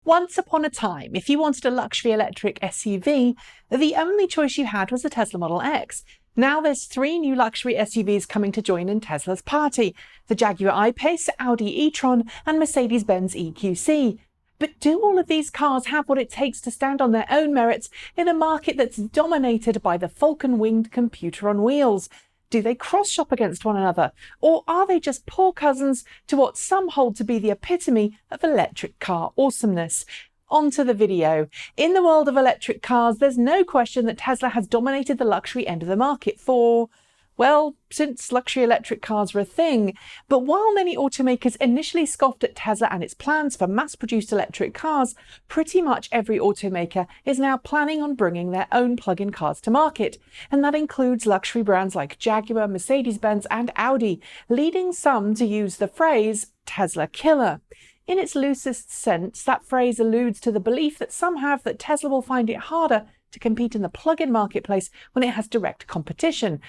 Once upon a time, if you wanted a luxury electric SUV, the only choice you had was the Tesla Model X. Now there's 3 new luxury SUVs coming to join in Tesla's party: the Jaguar I-Pace, Audi e-tron and Mercedes-Benz EQC. But do all of these cars have what it takes to stand on their own merits in a market that's dominated by the falcon-winged computer on wheels? Do they cross-shop against one another? Or are they just poor cousins to what some hold to be the epitome of electric car awesomeness? On to the video. In the world of electric cars, there's no question that Tesla has dominated the luxury end of the market for, well, since luxury electric cars were a thing. But while many automakers initially scoffed at Tesla and its plans for mass-produced electric cars, pretty much every automaker is now planning on bringing their own plug-in cars to market. And that includes luxury brands like Jaguar, Mercedes-Benz and Audi, leading some to use the phrase Tesla killer. In its loosest sense, that phrase alludes to the belief that some have that Tesla will find it harder to compete in the plug-in marketplace when it has direct competition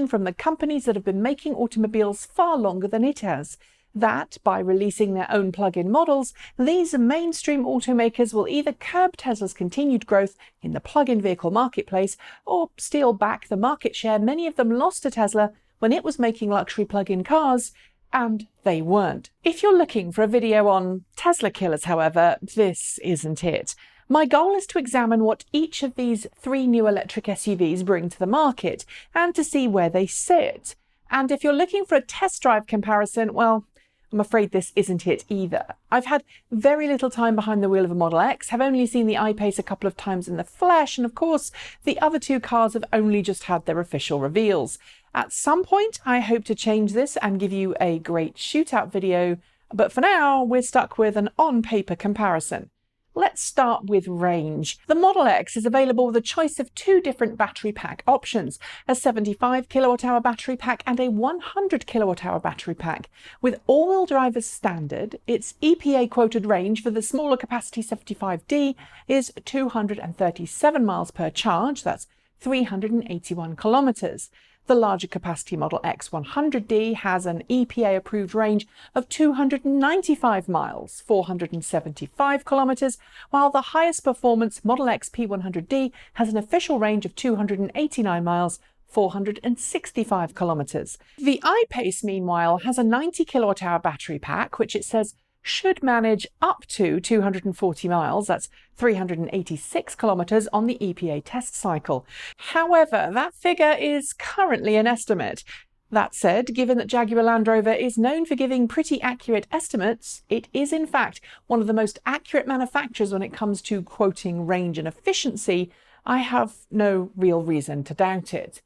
from the companies that have been making automobiles far longer than it has. That, by releasing their own plug-in models, these mainstream automakers will either curb Tesla's continued growth in the plug-in vehicle marketplace or steal back the market share many of them lost to Tesla when it was making luxury plug-in cars, and they weren't. If you're looking for a video on Tesla killers, however, this isn't it. My goal is to examine what each of these 3 new electric SUVs bring to the market and to see where they sit. And if you're looking for a test drive comparison, well, I'm afraid this isn't it either. I've had very little time behind the wheel of a Model X, have only seen the iPace a couple of times in the flesh, and of course, the other 2 cars have only just had their official reveals. At some point, I hope to change this and give you a great shootout video, but for now, we're stuck with an on-paper comparison. Let's start with range. The Model X is available with a choice of 2 different battery pack options, a 75 kWh battery pack and a 100 kWh battery pack. With all-wheel drive as standard, its EPA quoted range for the smaller capacity 75D is 237 miles per charge, that's 381 kilometers. The larger capacity Model X 100D has an EPA-approved range of 295 miles, 475 kilometers, while the highest performance Model X P100D has an official range of 289 miles, 465 kilometers. The iPace, meanwhile, has a 90 kWh battery pack, which it says should manage up to 240 miles, that's 386 kilometers on the EPA test cycle. However, that figure is currently an estimate. That said, given that Jaguar Land Rover is known for giving pretty accurate estimates, it is in fact one of the most accurate manufacturers when it comes to quoting range and efficiency. I have no real reason to doubt it.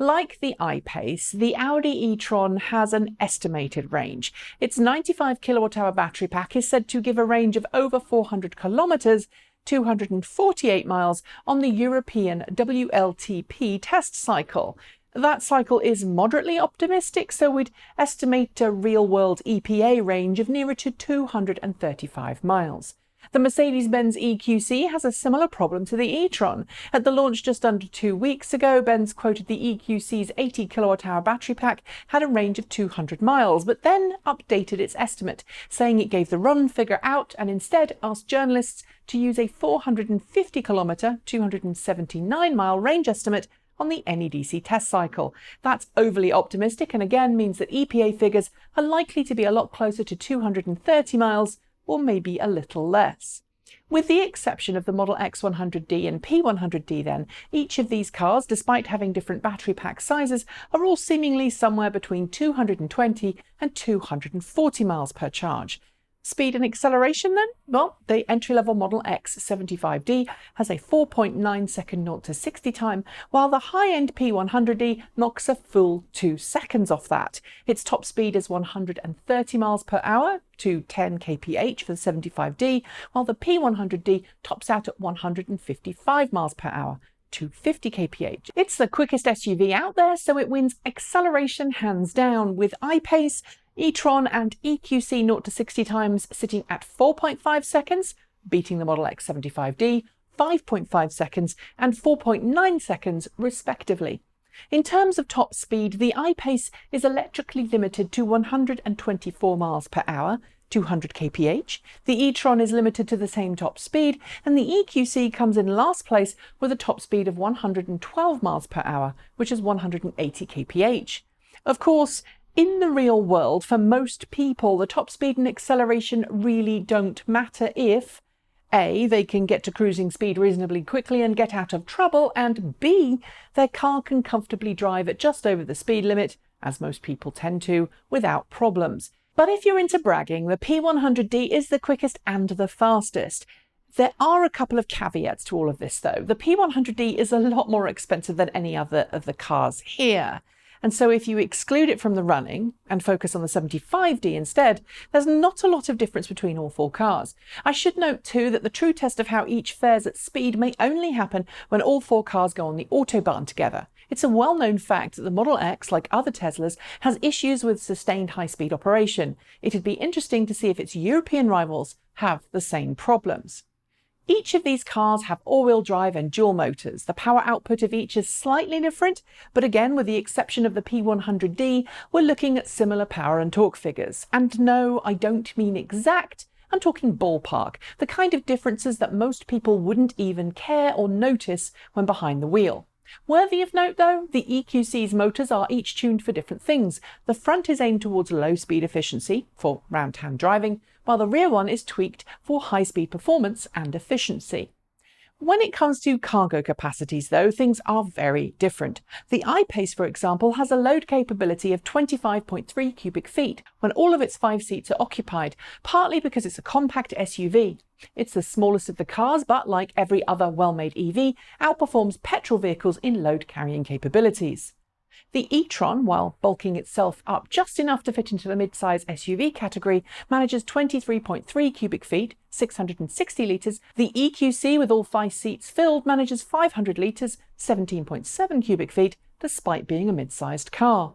Like the iPace, the Audi e-tron has an estimated range. Its 95 kWh battery pack is said to give a range of over 400 kilometers, 248 miles on the European WLTP test cycle. That cycle is moderately optimistic, so we'd estimate a real-world EPA range of nearer to 235 miles. The Mercedes-Benz EQC has a similar problem to the e-tron. At the launch just under 2 weeks ago, Benz quoted the EQC's 80 kWh battery pack had a range of 200 miles, but then updated its estimate, saying it gave the wrong figure out and instead asked journalists to use a 450 km, 279 mile range estimate on the NEDC test cycle. That's overly optimistic and again means that EPA figures are likely to be a lot closer to 230 miles, or maybe a little less. With the exception of the Model X 100D and P100D then, each of these cars, despite having different battery pack sizes, are all seemingly somewhere between 220 and 240 miles per charge. Speed and acceleration then? Well, the entry-level Model X 75D has a 4.9 second 0 to 60 time, while the high-end P100D knocks a full 2 seconds off that. Its top speed is 130 miles per hour to 10 kph for the 75D, while the P100D tops out at 155 miles per hour to 50 kph. It's the quickest SUV out there, so it wins acceleration hands down, with iPace, e-tron and EQC 0 to 60 times sitting at 4.5 seconds, beating the Model X 75D, 5.5 seconds and 4.9 seconds respectively. In terms of top speed, the iPace is electrically limited to 124 miles per hour, 200 kph, the e-tron is limited to the same top speed, and the EQC comes in last place with a top speed of 112 miles per hour, which is 180 kph. Of course, in the real world, for most people, the top speed and acceleration really don't matter if A, they can get to cruising speed reasonably quickly and get out of trouble, and B, their car can comfortably drive at just over the speed limit, as most people tend to, without problems. But if you're into bragging, the P100D is the quickest and the fastest. There are a couple of caveats to all of this though. The P100D is a lot more expensive than any other of the cars here. And so if you exclude it from the running and focus on the 75D instead, there's not a lot of difference between all four cars. I should note too that the true test of how each fares at speed may only happen when all four cars go on the Autobahn together. It's a well-known fact that the Model X, like other Teslas, has issues with sustained high-speed operation. It'd be interesting to see if its European rivals have the same problems. Each of these cars have all-wheel drive and dual motors. The power output of each is slightly different, but again, with the exception of the P100D, we're looking at similar power and torque figures. And no, I don't mean exact, I'm talking ballpark, the kind of differences that most people wouldn't even care or notice when behind the wheel. Worthy of note though, the EQC's motors are each tuned for different things. The front is aimed towards low speed efficiency for round town driving, while the rear one is tweaked for high speed performance and efficiency. When it comes to cargo capacities though, things are very different. The iPace, for example, has a load capability of 25.3 cubic feet when all of its 5 seats are occupied, partly because it's a compact SUV. It's the smallest of the cars, but like every other well-made EV, outperforms petrol vehicles in load-carrying capabilities. The e-tron, while bulking itself up just enough to fit into the mid-size SUV category, manages 23.3 cubic feet, 660 litres. The EQC, with all 5 seats filled, manages 500 litres, 17.7 cubic feet, despite being a mid-sized car.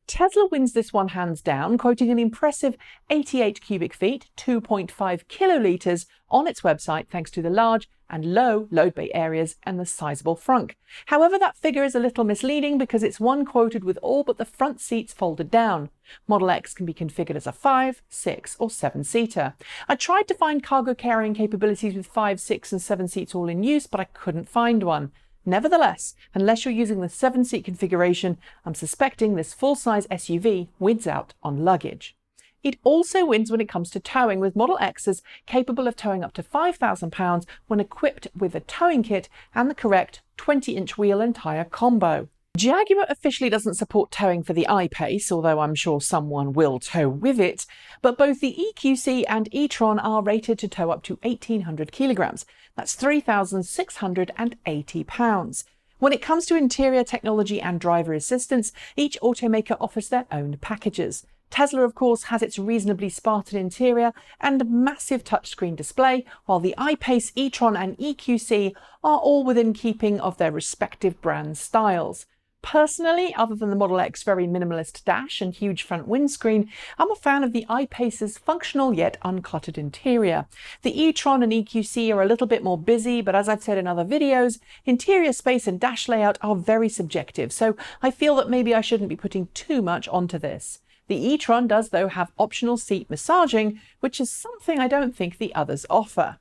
Tesla wins this one hands down, quoting an impressive 88 cubic feet, 2.5 kilolitres on its website thanks to the large and low load bay areas and the sizable frunk. However, that figure is a little misleading because it's one quoted with all but the front seats folded down. Model X can be configured as a 5, 6 or 7-seater. I tried to find cargo carrying capabilities with 5, 6 and 7 seats all in use, but I couldn't find one. Nevertheless, unless you're using the 7-seat configuration, I'm suspecting this full-size SUV wins out on luggage. It also wins when it comes to towing, with Model X's capable of towing up to £5,000 when equipped with a towing kit and the correct 20-inch wheel and tyre combo. Jaguar officially doesn't support towing for the iPace, although I'm sure someone will tow with it, but both the EQC and e-tron are rated to tow up to 1,800 kilograms. That's £3,680. When it comes to interior technology and driver assistance, each automaker offers their own packages. Tesla, of course, has its reasonably Spartan interior and massive touchscreen display, while the iPace, e-tron and EQC are all within keeping of their respective brand styles. Personally, other than the Model X very minimalist dash and huge front windscreen, I'm a fan of the iPace's functional yet uncluttered interior. The e-tron and EQC are a little bit more busy, but as I've said in other videos, interior space and dash layout are very subjective, so I feel that maybe I shouldn't be putting too much onto this. The e-tron does though have optional seat massaging, which is something I don't think the others offer.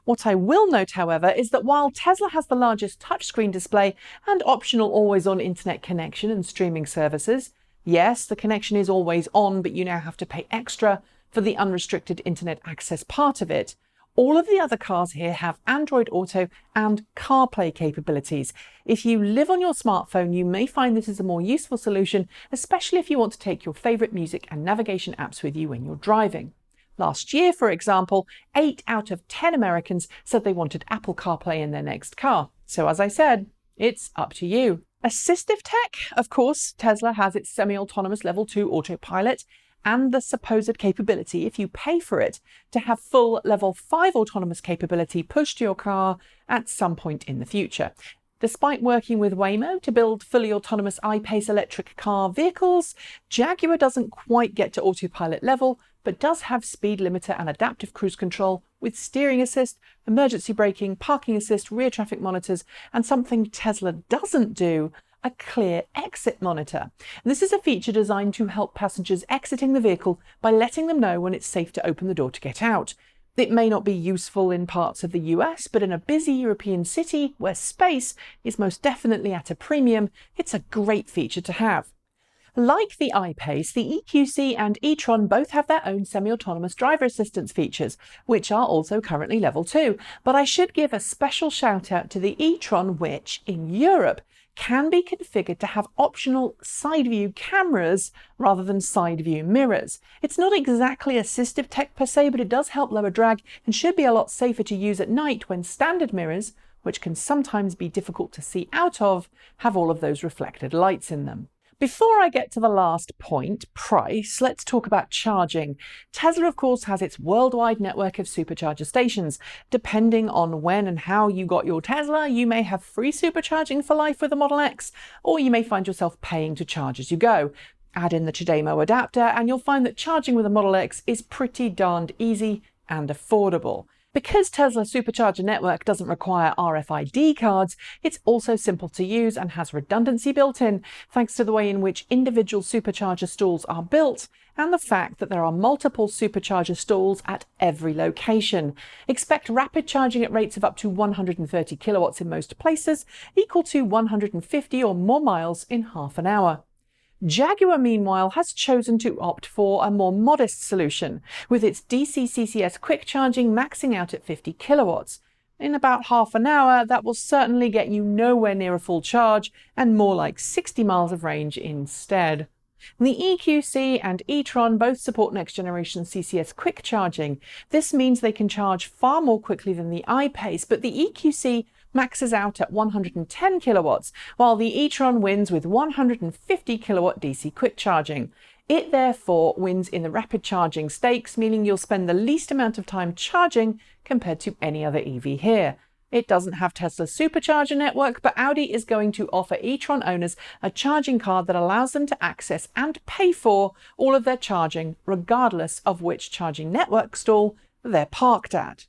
What I will note, however, is that while Tesla has the largest touchscreen display and optional always-on internet connection and streaming services, yes, the connection is always on, but you now have to pay extra for the unrestricted internet access part of it, all of the other cars here have Android Auto and CarPlay capabilities. If you live on your smartphone, you may find this is a more useful solution, especially if you want to take your favourite music and navigation apps with you when you're driving. Last year, for example, 8 out of 10 Americans said they wanted Apple CarPlay in their next car. So as I said, it's up to you. Assistive tech, of course, Tesla has its semi-autonomous level 2 autopilot and the supposed capability, if you pay for it, to have full level 5 autonomous capability pushed to your car at some point in the future. Despite working with Waymo to build fully autonomous iPace electric car vehicles, Jaguar doesn't quite get to autopilot level, but does have speed limiter and adaptive cruise control with steering assist, emergency braking, parking assist, rear traffic monitors, and something Tesla doesn't do, a clear exit monitor. And this is a feature designed to help passengers exiting the vehicle by letting them know when it's safe to open the door to get out. It may not be useful in parts of the US, but in a busy European city where space is most definitely at a premium, it's a great feature to have. Like the iPace, the EQC and e-tron both have their own semi-autonomous driver assistance features, which are also currently level 2. But I should give a special shout out to the e-tron, which, in Europe, can be configured to have optional side view cameras rather than side view mirrors. It's not exactly assistive tech per se, but it does help lower drag and should be a lot safer to use at night when standard mirrors, which can sometimes be difficult to see out of, have all of those reflected lights in them. Before I get to the last point, price, let's talk about charging. Tesla, of course, has its worldwide network of supercharger stations. Depending on when and how you got your Tesla, you may have free supercharging for life with the Model X, or you may find yourself paying to charge as you go. Add in the CHAdeMO adapter, and you'll find that charging with a Model X is pretty darned easy and affordable. Because Tesla's supercharger network doesn't require RFID cards, it's also simple to use and has redundancy built in, thanks to the way in which individual supercharger stalls are built and the fact that there are multiple supercharger stalls at every location. Expect rapid charging at rates of up to 130 kilowatts in most places, equal to 150 or more miles in half an hour. Jaguar, meanwhile, has chosen to opt for a more modest solution, with its DC CCS quick charging maxing out at 50 kilowatts. In about half an hour, that will certainly get you nowhere near a full charge and more like 60 miles of range instead. The EQC and e-tron both support next-generation CCS quick charging. This means they can charge far more quickly than the iPace, but the EQC maxes out at 110 kilowatts, while the e-tron wins with 150 kilowatt DC quick charging. It therefore wins in the rapid charging stakes, meaning you'll spend the least amount of time charging compared to any other EV here. It doesn't have Tesla's supercharger network, but Audi is going to offer e-tron owners a charging card that allows them to access and pay for all of their charging, regardless of which charging network stall they're parked at.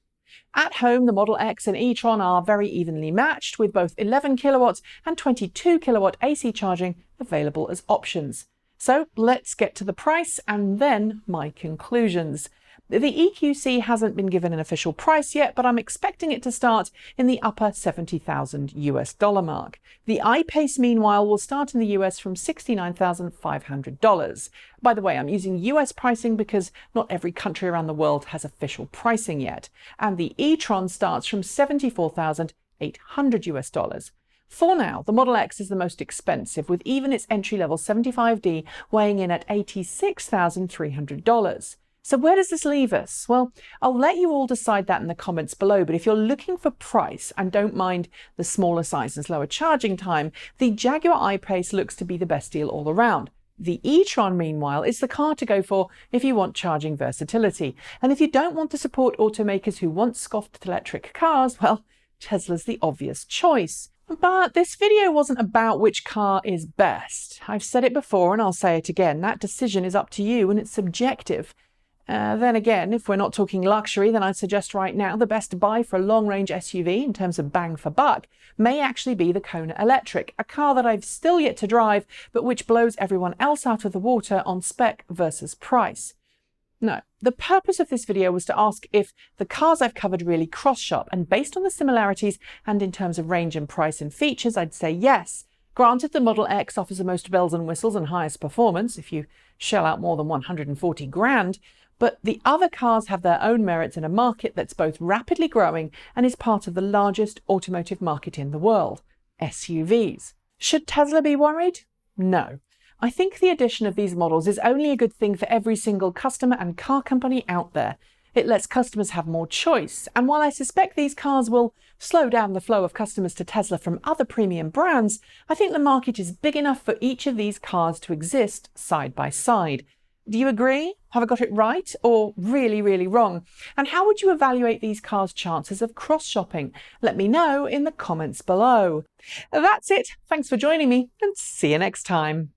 At home, the Model X and e-tron are very evenly matched, with both 11 kilowatts and 22 kilowatt AC charging available as options. So let's get to the price and then my conclusions. The EQC hasn't been given an official price yet, but I'm expecting it to start in the upper $70,000 US mark. The iPace, meanwhile, will start in the US from $69,500. By the way, I'm using US pricing because not every country around the world has official pricing yet. And the e-tron starts from $74,800 US. For now, the Model X is the most expensive, with even its entry-level 75D weighing in at $86,300. So where does this leave us? Well, I'll let you all decide that in the comments below, but if you're looking for price and don't mind the smaller size and slower charging time, the Jaguar I-Pace looks to be the best deal all around. The e-tron, meanwhile, is the car to go for if you want charging versatility. And if you don't want to support automakers who once scoffed at electric cars, well, Tesla's the obvious choice. But this video wasn't about which car is best. I've said it before and I'll say it again. That decision is up to you and it's subjective. Then again, if we're not talking luxury, then I'd suggest right now the best buy for a long-range SUV in terms of bang for buck may actually be the Kona Electric, a car that I've still yet to drive, but which blows everyone else out of the water on spec versus price. No, the purpose of this video was to ask if the cars I've covered really cross-shop, and based on the similarities and in terms of range and price and features, I'd say yes. Granted, the Model X offers the most bells and whistles and highest performance if you shell out more than 140 grand, but the other cars have their own merits in a market that's both rapidly growing and is part of the largest automotive market in the world, SUVs. Should Tesla be worried? No. I think the addition of these models is only a good thing for every single customer and car company out there. It lets customers have more choice, and while I suspect these cars will slow down the flow of customers to Tesla from other premium brands, I think the market is big enough for each of these cars to exist side by side. Do you agree? Have I got it right or really, really wrong? And how would you evaluate these cars' chances of cross-shopping? Let me know in the comments below. That's it. Thanks for joining me and see you next time.